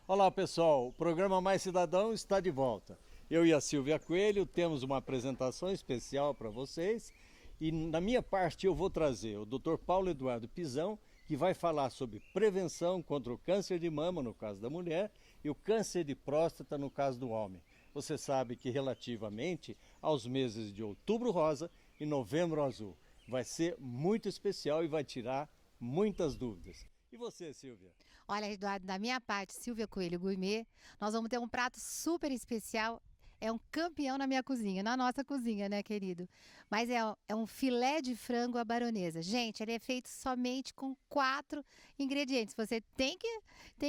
Olá pessoal, o programa Mais Cidadão está de volta. Eu e a Silvia Coelho temos uma apresentação especial para vocês e na minha parte eu vou trazer o Dr. Paulo Eduardo Pizão, que vai falar sobre prevenção contra o câncer de mama no caso da mulher e o câncer de próstata no caso do homem. Você sabe que relativamente aos meses de outubro rosa e novembro azul vai ser muito especial e vai tirar muitas dúvidas. E você, Silvia? Olha, Eduardo, da minha parte, Silvia Coelho Gourmet, nós vamos ter um prato super especial. É um campeão na minha cozinha, na nossa cozinha, né, querido? Mas é um filé de frango à baronesa. Gente, ele é feito somente com 4 ingredientes. Você tem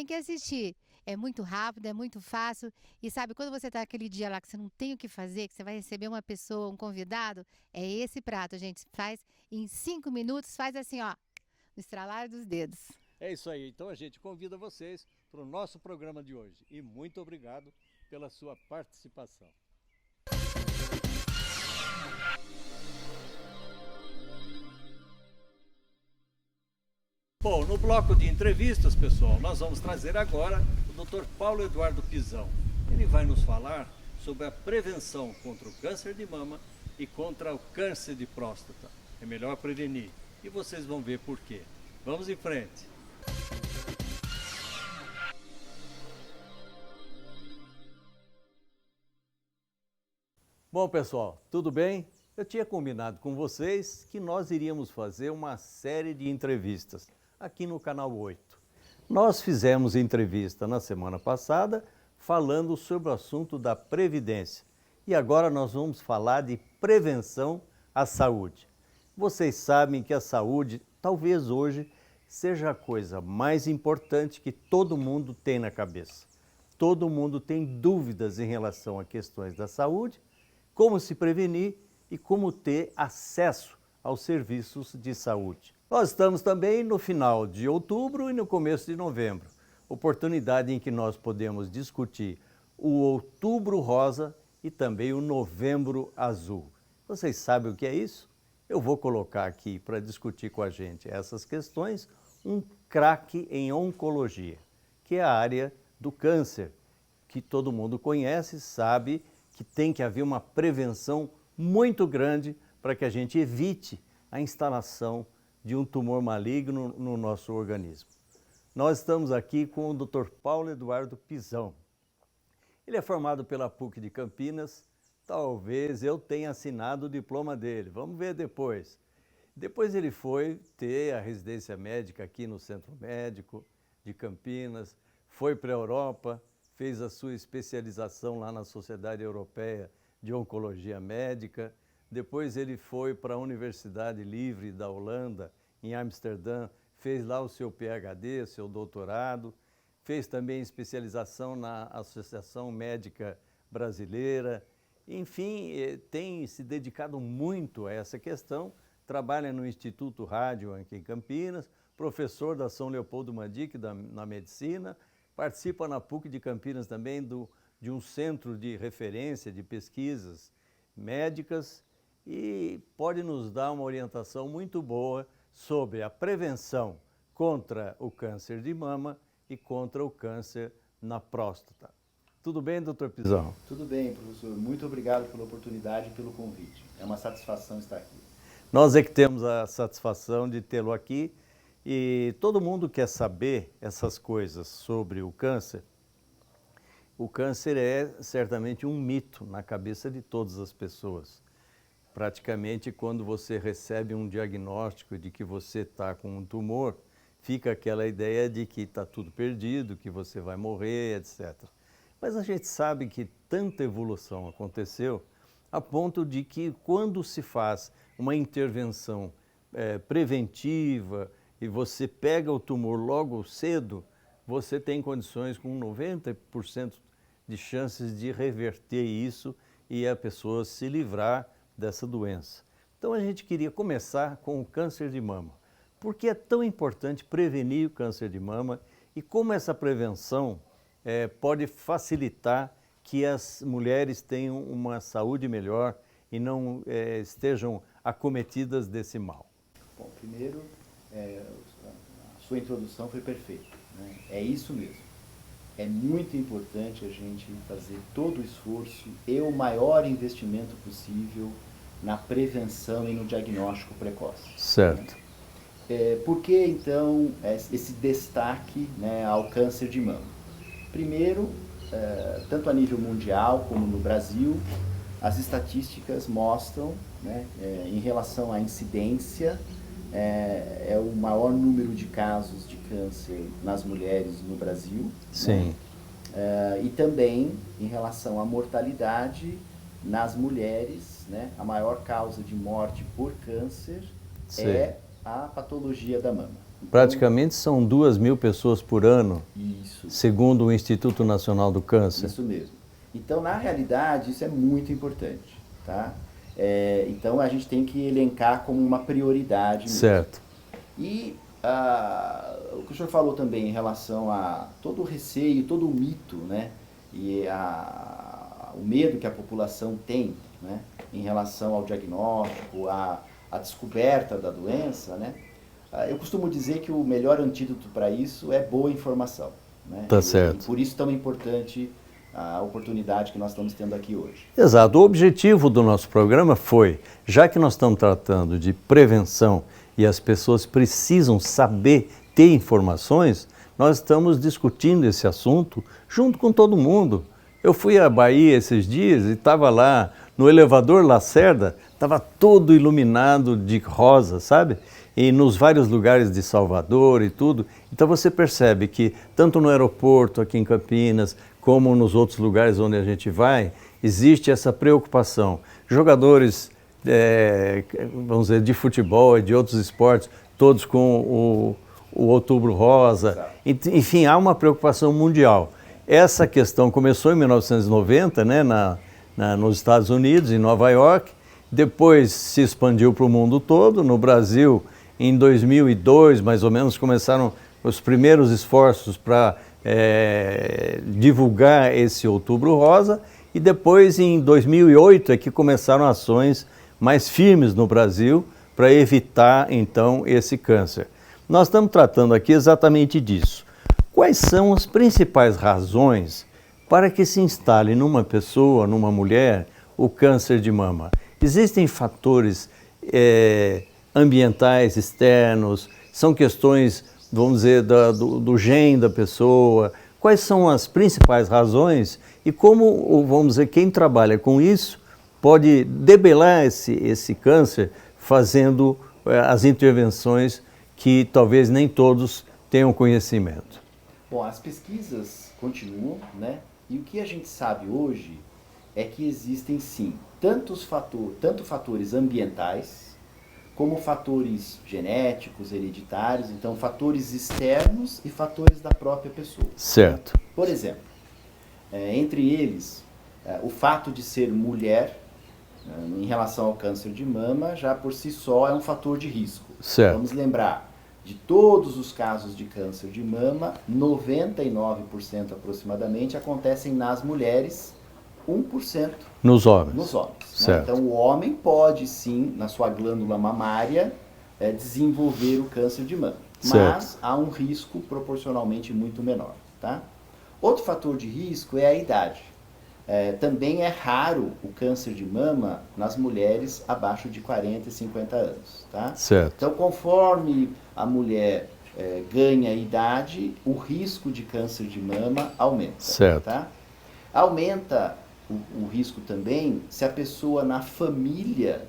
que assistir. É muito rápido, é muito fácil. E sabe, quando você tá aquele dia lá que você não tem o que fazer, que você vai receber uma pessoa, um convidado, é esse prato, gente. Faz em 5 minutos, faz assim, ó, no estralar dos dedos. É isso aí, então a gente convida vocês para o nosso programa de hoje e muito obrigado pela sua participação. Bom, no bloco de entrevistas, pessoal, nós vamos trazer agora o Dr. Paulo Eduardo Pizão. Ele vai nos falar sobre a prevenção contra o câncer de mama e contra o câncer de próstata. É melhor prevenir e vocês vão ver por quê. Vamos em frente. Bom, pessoal, tudo bem? Eu tinha combinado com vocês que nós iríamos fazer uma série de entrevistas aqui no canal 8. Nós fizemos entrevista na semana passada falando sobre o assunto da previdência e agora nós vamos falar de prevenção à saúde. Vocês sabem que a saúde talvez hoje seja a coisa mais importante que todo mundo tem na cabeça. Todo mundo tem dúvidas em relação a questões da saúde, como se prevenir e como ter acesso aos serviços de saúde. Nós estamos também no final de outubro e no começo de novembro, oportunidade em que nós podemos discutir o outubro rosa e também o novembro azul. Vocês sabem o que é isso? Eu vou colocar aqui para discutir com a gente essas questões um craque em oncologia, que é a área do câncer, que todo mundo conhece, sabe que tem que haver uma prevenção muito grande para que a gente evite a instalação de um tumor maligno no nosso organismo. Nós estamos aqui com o Dr. Paulo Eduardo Pizão. Ele é formado pela PUC de Campinas, talvez eu tenha assinado o diploma dele, vamos ver depois. Depois ele foi ter a residência médica aqui no Centro Médico de Campinas, foi para a Europa, fez a sua especialização lá na Sociedade Europeia de Oncologia Médica. Depois ele foi para a Universidade Livre da Holanda, em Amsterdã, fez lá o seu PhD, seu doutorado. Fez também especialização na Associação Médica Brasileira. Enfim, tem se dedicado muito a essa questão. Trabalha no Instituto Rádio aqui em Campinas, professor da São Leopoldo Mandic na medicina, participa na PUC de Campinas também de um centro de referência de pesquisas médicas e pode nos dar uma orientação muito boa sobre a prevenção contra o câncer de mama e contra o câncer na próstata. Tudo bem, doutor Pizão? Tudo bem, professor. Muito obrigado pela oportunidade e pelo convite. É uma satisfação estar aqui. Nós é que temos a satisfação de tê-lo aqui e todo mundo quer saber essas coisas sobre o câncer. O câncer é certamente um mito na cabeça de todas as pessoas. Praticamente, quando você recebe um diagnóstico de que você está com um tumor, fica aquela ideia de que está tudo perdido, que você vai morrer, etc. Mas a gente sabe que tanta evolução aconteceu a ponto de que quando se faz uma intervenção preventiva e você pega o tumor logo cedo, você tem condições com 90% de chances de reverter isso e a pessoa se livrar dessa doença. Então a gente queria começar com o câncer de mama. Por que é tão importante prevenir o câncer de mama e como essa prevenção pode facilitar que as mulheres tenham uma saúde melhor e não estejam acometidas desse mal? Bom, primeiro, a sua introdução foi perfeita, né? É isso mesmo. é muito importante a gente fazer todo o esforço e o maior investimento possível na prevenção e no diagnóstico precoce. Certo. Por que, então, esse destaque, né, ao câncer de mama? Primeiro, tanto a nível mundial como no Brasil, as estatísticas mostram, né, em relação à incidência, é o maior número de casos de câncer nas mulheres no Brasil. Sim. Né? E também em relação à mortalidade nas mulheres, né, a maior causa de morte por câncer é a patologia da mama. Então, praticamente são 2.000 pessoas por ano, isso, segundo o Instituto Nacional do Câncer. isso mesmo. Então, na realidade, isso é muito importante, tá? Então, a gente tem que elencar como uma prioridade mesmo. Certo. E o que o senhor falou também em relação a todo o receio, todo o mito, né? E o medo que a população tem, né, em relação ao diagnóstico, à descoberta da doença, né? Eu costumo dizer que o melhor antídoto para isso é boa informação, né? Tá certo. E por isso tão importante a oportunidade que nós estamos tendo aqui hoje. Exato. O objetivo do nosso programa foi, já que nós estamos tratando de prevenção e as pessoas precisam saber, ter informações, nós estamos discutindo esse assunto junto com todo mundo. Eu fui à Bahia esses dias e estava lá no elevador Lacerda, estava todo iluminado de rosa, sabe? E nos vários lugares de Salvador e tudo. Então você percebe que tanto no aeroporto aqui em Campinas, como nos outros lugares onde a gente vai, existe essa preocupação. Jogadores, vamos dizer, de futebol e de outros esportes, todos com o Outubro Rosa. Enfim, há uma preocupação mundial. Essa questão começou em 1990, né, nos Estados Unidos, em Nova York, depois se expandiu para o mundo todo. No Brasil, em 2002, mais ou menos, começaram os primeiros esforços para divulgar esse Outubro Rosa, e depois, em 2008, é que começaram ações mais firmes no Brasil para evitar, então, esse câncer. Nós estamos tratando aqui exatamente disso. Quais são as principais razões para que se instale numa pessoa, numa mulher, o câncer de mama? Existem fatores ambientais, externos, são questões, vamos dizer, do gene da pessoa. Quais são as principais razões e como, vamos dizer, quem trabalha com isso pode debelar esse câncer fazendo as intervenções que talvez nem todos tenham conhecimento? Bom, as pesquisas continuam, né? E o que a gente sabe hoje é que existem, sim, tanto fatores ambientais, como fatores genéticos, hereditários, então fatores externos e fatores da própria pessoa. Certo. Por exemplo, entre eles, o fato de ser mulher, em relação ao câncer de mama, já por si só é um fator de risco. Certo. Vamos lembrar, de todos os casos de câncer de mama, 99% aproximadamente acontecem nas mulheres, 1% nos homens. Nos homens, certo. Né? Então o homem pode sim, na sua glândula mamária, desenvolver o câncer de mama. Certo. Mas há um risco proporcionalmente muito menor. Tá? Outro fator de risco é a idade. Também é raro o câncer de mama nas mulheres abaixo de 40 e 50 anos. Tá? Certo. Então, conforme a mulher ganha idade, o risco de câncer de mama aumenta. Certo. Tá? Aumenta o risco também se a pessoa na família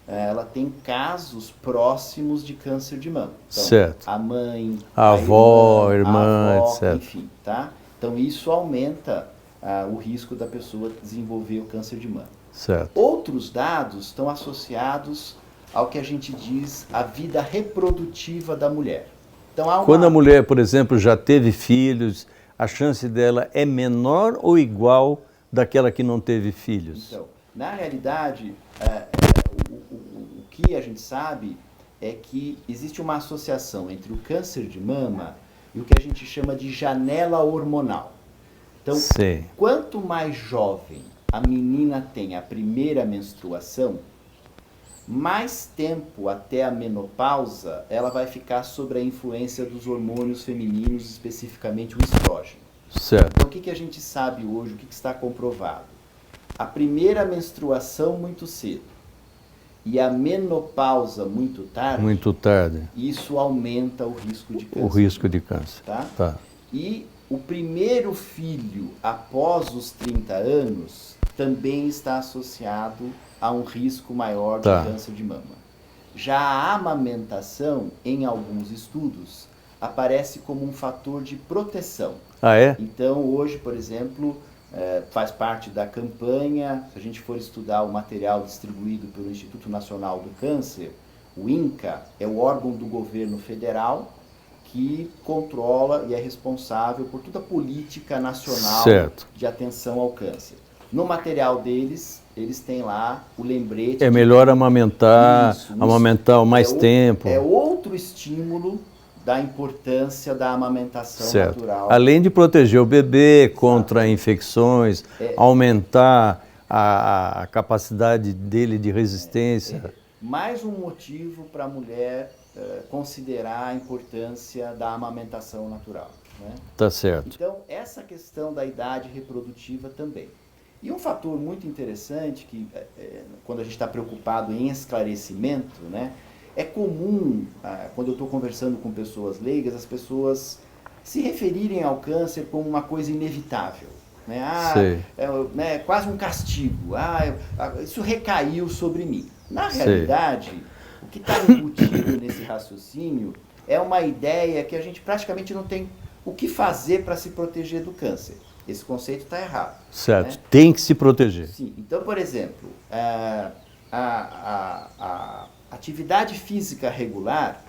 ela tem casos próximos de câncer de mama. Então, certo. A mãe, a avó, irmã, a avó, etc. Enfim, tá? Então isso aumenta o risco da pessoa desenvolver o câncer de mama. Certo. Outros dados estão associados ao que a gente diz a vida reprodutiva da mulher. Então, quando a mulher, por exemplo, já teve filhos, a chance dela é menor ou igual daquela que não teve filhos? Então, na realidade, o que a gente sabe é que existe uma associação entre o câncer de mama e o que a gente chama de janela hormonal. Então, sim, quanto mais jovem a menina tem a primeira menstruação, mais tempo até a menopausa ela vai ficar sob a influência dos hormônios femininos, especificamente o estrógeno. Certo. Então, o que a gente sabe hoje, o que está comprovado? A primeira menstruação muito cedo e a menopausa muito tarde, isso aumenta o risco de câncer. O risco de câncer. Tá? E o primeiro filho após os 30 anos também está associado a um risco maior de câncer de mama. Já a amamentação, em alguns estudos, aparece como um fator de proteção. Ah, é? Então, hoje, por exemplo, faz parte da campanha, se a gente for estudar o material distribuído pelo Instituto Nacional do Câncer, o INCA é o órgão do governo federal que controla e é responsável por toda a política nacional de atenção ao câncer. No material deles, eles têm lá o lembrete. É melhor amamentar, amamentar mais tempo. É outro estímulo da importância da amamentação natural. Além de proteger o bebê contra infecções, aumentar a capacidade dele de resistência. Mais um motivo para a mulher considerar a importância da amamentação natural. Né? Tá certo. Então, essa questão da idade reprodutiva também. E um fator muito interessante, que quando a gente está preocupado em esclarecimento, né, é comum, quando eu estou conversando com pessoas leigas, as pessoas se referirem ao câncer como uma coisa inevitável. Né? É quase um castigo. Isso recaiu sobre mim. Na realidade, o que está embutido nesse raciocínio é uma ideia que a gente praticamente não tem o que fazer para se proteger do câncer. Esse conceito está errado. Certo, né? Tem que se proteger. Sim, então, por exemplo, a atividade física regular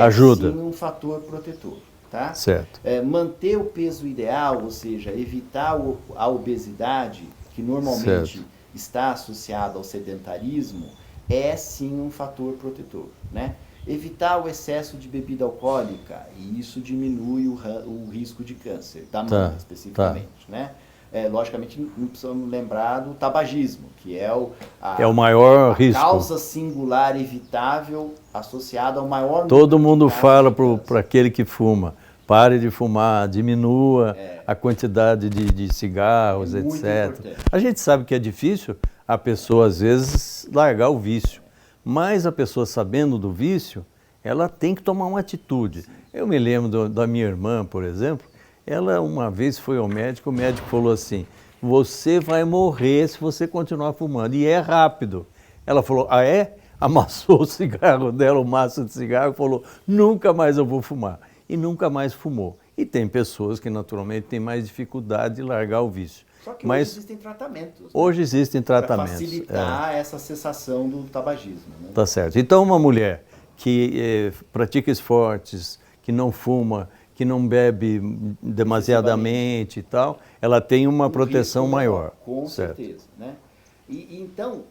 ajuda. Sim um fator protetor. Tá? Certo. Manter o peso ideal, ou seja, evitar a obesidade, que normalmente está associada ao sedentarismo, é sim um fator protetor. Né? Evitar o excesso de bebida alcoólica, e isso diminui o risco de câncer, da mama especificamente. Né? Logicamente, não precisamos lembrar do tabagismo, que é o maior risco. Causa singular evitável associada ao maior Todo mundo fala para aquele que fuma, pare de fumar, diminua a quantidade de cigarros, etc. Importante. A gente sabe que é difícil a pessoa, às vezes, largar o vício. Mas a pessoa, sabendo do vício, ela tem que tomar uma atitude. Eu me lembro da minha irmã, por exemplo, ela uma vez foi ao médico, o médico falou assim, você vai morrer se você continuar fumando, e é rápido. Ela falou, amassou o cigarro dela, o maço de cigarro, e falou, nunca mais eu vou fumar. E nunca mais fumou. E tem pessoas que naturalmente têm mais dificuldade de largar o vício. Só que hoje existem tratamentos. Né? Hoje existem tratamentos. Para facilitar essa cessação do tabagismo. Né? Tá certo. Então uma mulher que pratica esportes, que não fuma, que não bebe demasiadamente e tal, ela tem uma proteção maior. Com certeza. Né? E então,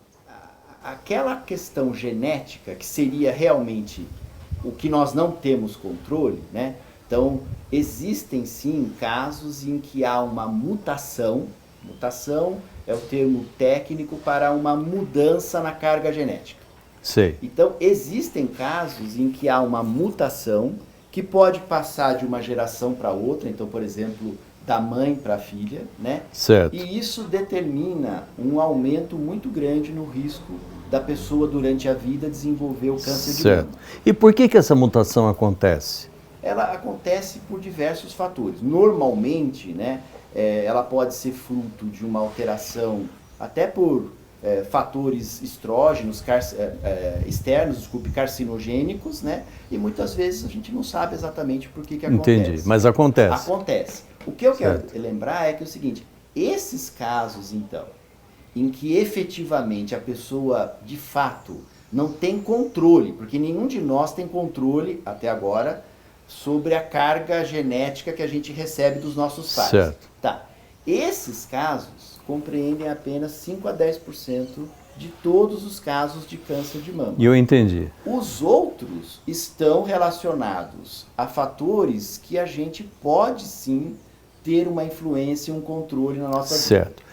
aquela questão genética, que seria realmente o que nós não temos controle, né? Então, existem sim casos em que há uma mutação. Mutação é o termo técnico para uma mudança na carga genética. Sei. Então, existem casos em que há uma mutação que pode passar de uma geração para outra, então, por exemplo, da mãe para a filha, né? Certo. E isso determina um aumento muito grande no risco da pessoa durante a vida desenvolver o câncer de mama. E por que essa mutação acontece? Ela acontece por diversos fatores. Normalmente, né, ela pode ser fruto de uma alteração, até por fatores estrógenos, externos, carcinogênicos, né? E muitas vezes a gente não sabe exatamente por que acontece. Entendi, mas acontece. Acontece. O que eu quero lembrar é que é o seguinte, esses casos, então, em que efetivamente a pessoa, de fato, não tem controle, porque nenhum de nós tem controle, até agora, sobre a carga genética que a gente recebe dos nossos pais. Certo. Tá. Esses casos compreendem apenas 5 a 10% de todos os casos de câncer de mama. Eu entendi. Os outros estão relacionados a fatores que a gente pode sim ter uma influência e um controle na nossa vida. Certo.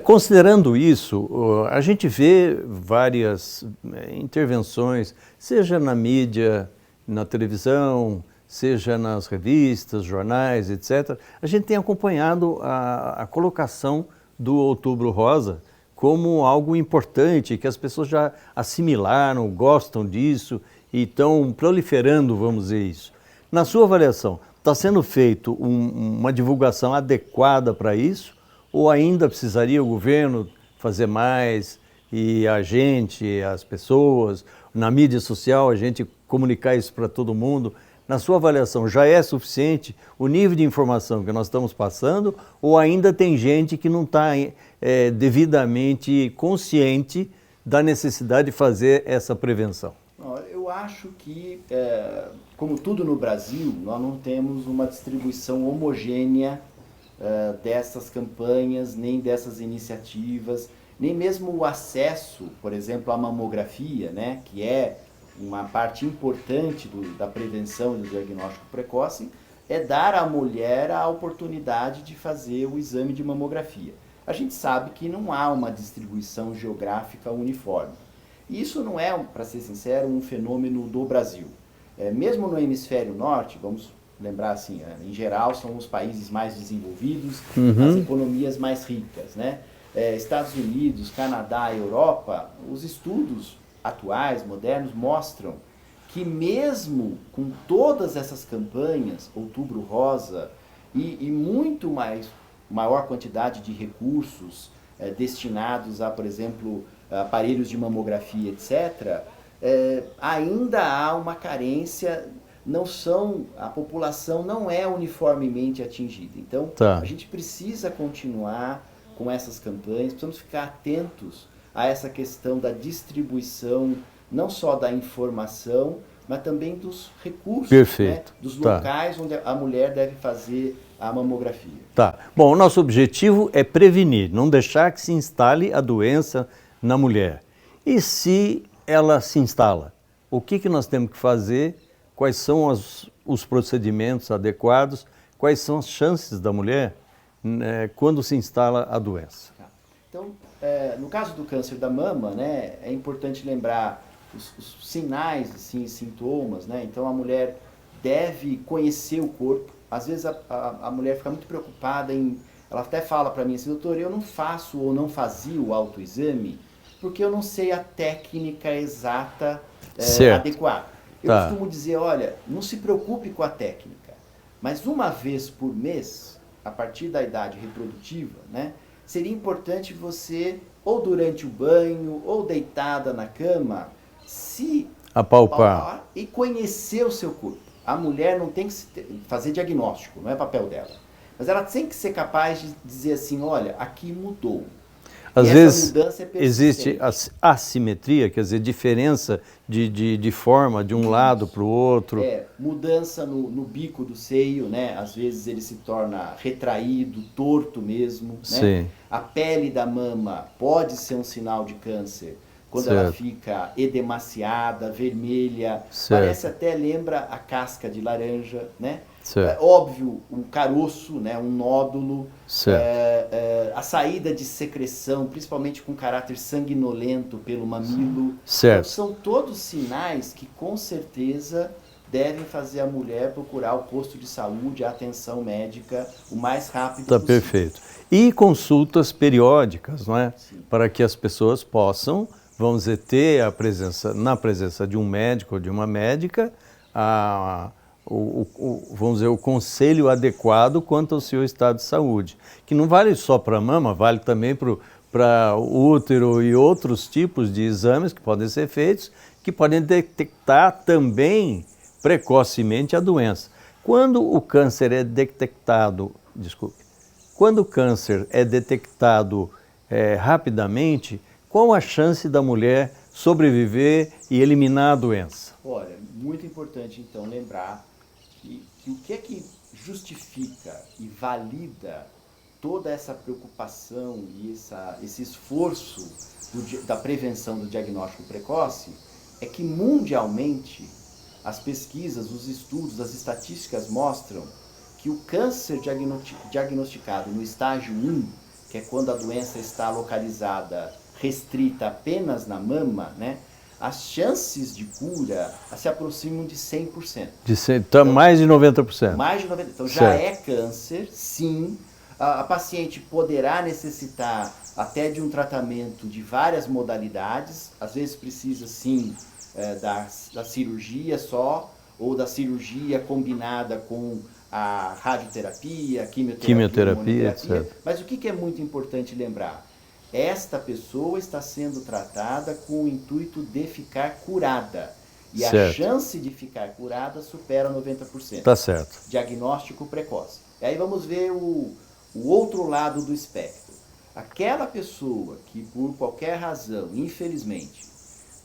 Considerando isso, a gente vê várias intervenções, seja na mídia, na televisão, seja nas revistas, jornais, etc., a gente tem acompanhado a colocação do Outubro Rosa como algo importante, que as pessoas já assimilaram, gostam disso e estão proliferando, vamos dizer isso. Na sua avaliação, está sendo feito uma divulgação adequada para isso ou ainda precisaria o governo fazer mais e a gente, as pessoas, na mídia social, a gente comunicar isso para todo mundo? Na sua avaliação, já é suficiente o nível de informação que nós estamos passando ou ainda tem gente que não está devidamente consciente da necessidade de fazer essa prevenção? Eu acho que, como tudo no Brasil, nós não temos uma distribuição homogênea dessas campanhas, nem dessas iniciativas, nem mesmo o acesso, por exemplo, à mamografia, né, que é uma parte importante da prevenção e do diagnóstico precoce, é dar à mulher a oportunidade de fazer o exame de mamografia. A gente sabe que não há uma distribuição geográfica uniforme. E isso não é, para ser sincero, um fenômeno do Brasil. Mesmo no hemisfério norte, vamos lembrar assim, em geral são os países mais desenvolvidos, as economias mais ricas, né? Estados Unidos, Canadá, Europa, os estudos atuais, modernos, mostram que mesmo com todas essas campanhas, Outubro Rosa, e muito maior quantidade de recursos destinados a, por exemplo, aparelhos de mamografia, etc., ainda há uma carência, a população não é uniformemente atingida. Então, a gente precisa continuar com essas campanhas, precisamos ficar atentos a essa questão da distribuição, não só da informação, mas também dos recursos, né, dos locais onde a mulher deve fazer a mamografia. Bom, o nosso objetivo é prevenir, não deixar que se instale a doença na mulher. E se ela se instala, o que nós temos que fazer? Quais são os procedimentos adequados? Quais são as chances da mulher quando se instala a doença? Então, no caso do câncer da mama, né, é importante lembrar os sinais, assim, sintomas, né? Então a mulher deve conhecer o corpo. Às vezes a mulher fica muito preocupada ela até fala para mim assim, doutor, eu não faço ou não fazia o autoexame porque eu não sei a técnica exata adequada. Eu costumo dizer, olha, não se preocupe com a técnica, mas uma vez por mês, a partir da idade reprodutiva, né, seria importante você, ou durante o banho, ou deitada na cama, se apalpar e conhecer o seu corpo. A mulher não tem que fazer diagnóstico, não é papel dela. Mas ela tem que ser capaz de dizer assim, olha, aqui mudou. Às vezes existe assimetria, quer dizer, diferença de forma de um lado para o outro. Mudança no bico do seio, né? Às vezes ele se torna retraído, torto mesmo. Né? A pele da mama pode ser um sinal de câncer. Quando ela fica edemaciada, vermelha, parece até, lembra a casca de laranja, né? Óbvio, um caroço, né? Um nódulo, a saída de secreção, principalmente com caráter sanguinolento pelo mamilo. Então, são todos sinais que com certeza devem fazer a mulher procurar o posto de saúde, a atenção médica o mais rápido possível. Perfeito. E consultas periódicas, não é? Para que as pessoas possam, vamos dizer, ter na presença de um médico ou de uma médica, vamos dizer, o conselho adequado quanto ao seu estado de saúde. Que não vale só para a mama, vale também para o útero e outros tipos de exames que podem ser feitos, que podem detectar também precocemente a doença. Quando o câncer é detectado, quando o câncer é detectado rapidamente, qual a chance da mulher sobreviver e eliminar a doença? Olha, muito importante então lembrar que o que é que justifica e valida toda essa preocupação e esse esforço da prevenção do diagnóstico precoce é que mundialmente as pesquisas, os estudos, as estatísticas mostram que o câncer diagnosticado no estágio 1, que é quando a doença está localizada, restrita apenas na mama, né, as chances de cura se aproximam de 100%. Então, mais de 90%. Mais de 90%. Então, já Certo. é câncer, sim. A paciente poderá necessitar até de um tratamento de várias modalidades. Às vezes precisa, sim, da cirurgia só, ou da cirurgia combinada com a radioterapia, quimioterapia, etc. Mas o que é muito importante lembrar? Esta pessoa está sendo tratada com o intuito de ficar curada. E certo. A chance de ficar curada supera 90%. Tá certo. Diagnóstico precoce. E aí vamos ver o outro lado do espectro. Aquela pessoa que por qualquer razão, infelizmente,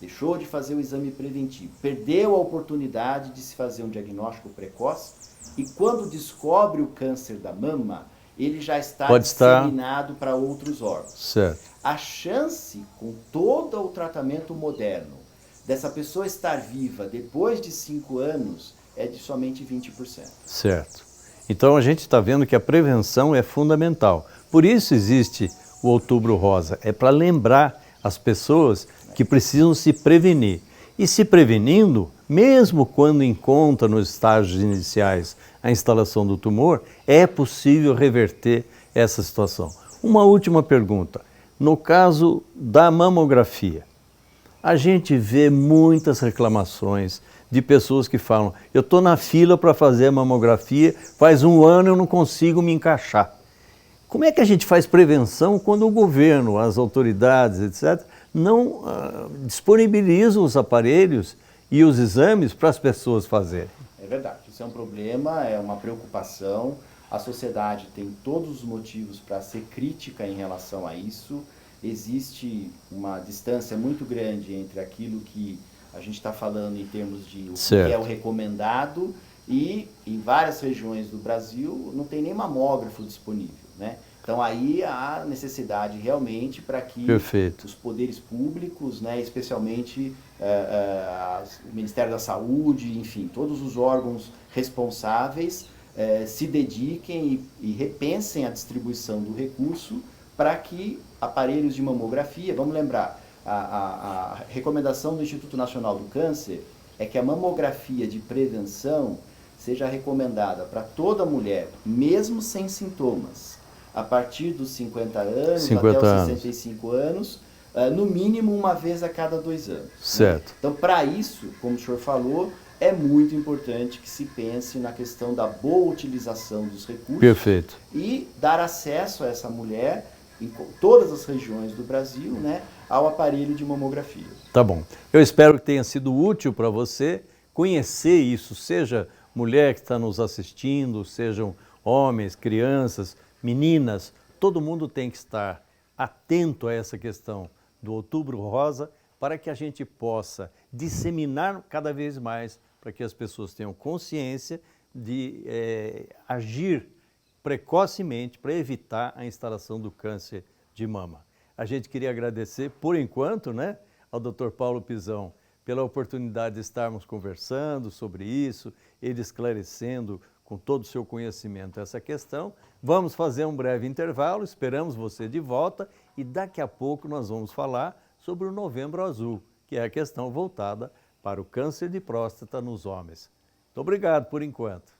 deixou de fazer o exame preventivo, perdeu a oportunidade de se fazer um diagnóstico precoce e quando descobre o câncer da mama, ele já está disseminado para outros órgãos. Certo. A chance, com todo o tratamento moderno, dessa pessoa estar viva depois de 5 anos é de somente 20%. Certo. Então a gente está vendo que a prevenção é fundamental. Por isso existe o Outubro Rosa, é para lembrar as pessoas que precisam se prevenir. E se prevenindo, mesmo quando encontra nos estágios iniciais a instalação do tumor, é possível reverter essa situação. Uma última pergunta. No caso da mamografia, a gente vê muitas reclamações de pessoas que falam: eu estou na fila para fazer a mamografia, faz 1 ano eu não consigo me encaixar. Como é que a gente faz prevenção quando o governo, as autoridades, etc., não disponibilizam os aparelhos e os exames para as pessoas fazerem? É verdade, isso é um problema, é uma preocupação. A sociedade tem todos os motivos para ser crítica em relação a isso. Existe uma distância muito grande entre aquilo que a gente está falando em termos de o que é o recomendado e em várias regiões do Brasil não tem nem mamógrafo disponível, né? Então aí há necessidade realmente para que os poderes públicos, né, especialmente o Ministério da Saúde, enfim, todos os órgãos responsáveis se dediquem e repensem a distribuição do recurso para que aparelhos de mamografia, vamos lembrar, a recomendação do Instituto Nacional do Câncer é que a mamografia de prevenção seja recomendada para toda mulher, mesmo sem sintomas, a partir dos 50 anos até os 65 anos, no mínimo 1 vez a cada 2 anos. Certo. Né? Então, para isso, como o senhor falou, é muito importante que se pense na questão da boa utilização dos recursos. Perfeito. E dar acesso a essa mulher, em todas as regiões do Brasil, né, ao aparelho de mamografia. Tá bom. Eu espero que tenha sido útil para você conhecer isso, seja mulher que está nos assistindo, sejam homens, crianças, meninas, todo mundo tem que estar atento a essa questão do Outubro Rosa para que a gente possa disseminar cada vez mais para que as pessoas tenham consciência de agir precocemente para evitar a instalação do câncer de mama. A gente queria agradecer, por enquanto, né, ao Dr. Paulo Pizão pela oportunidade de estarmos conversando sobre isso, ele esclarecendo com todo o seu conhecimento essa questão. Vamos fazer um breve intervalo, esperamos você de volta e daqui a pouco nós vamos falar sobre o Novembro Azul, que é a questão voltada para o câncer de próstata nos homens. Muito obrigado por enquanto.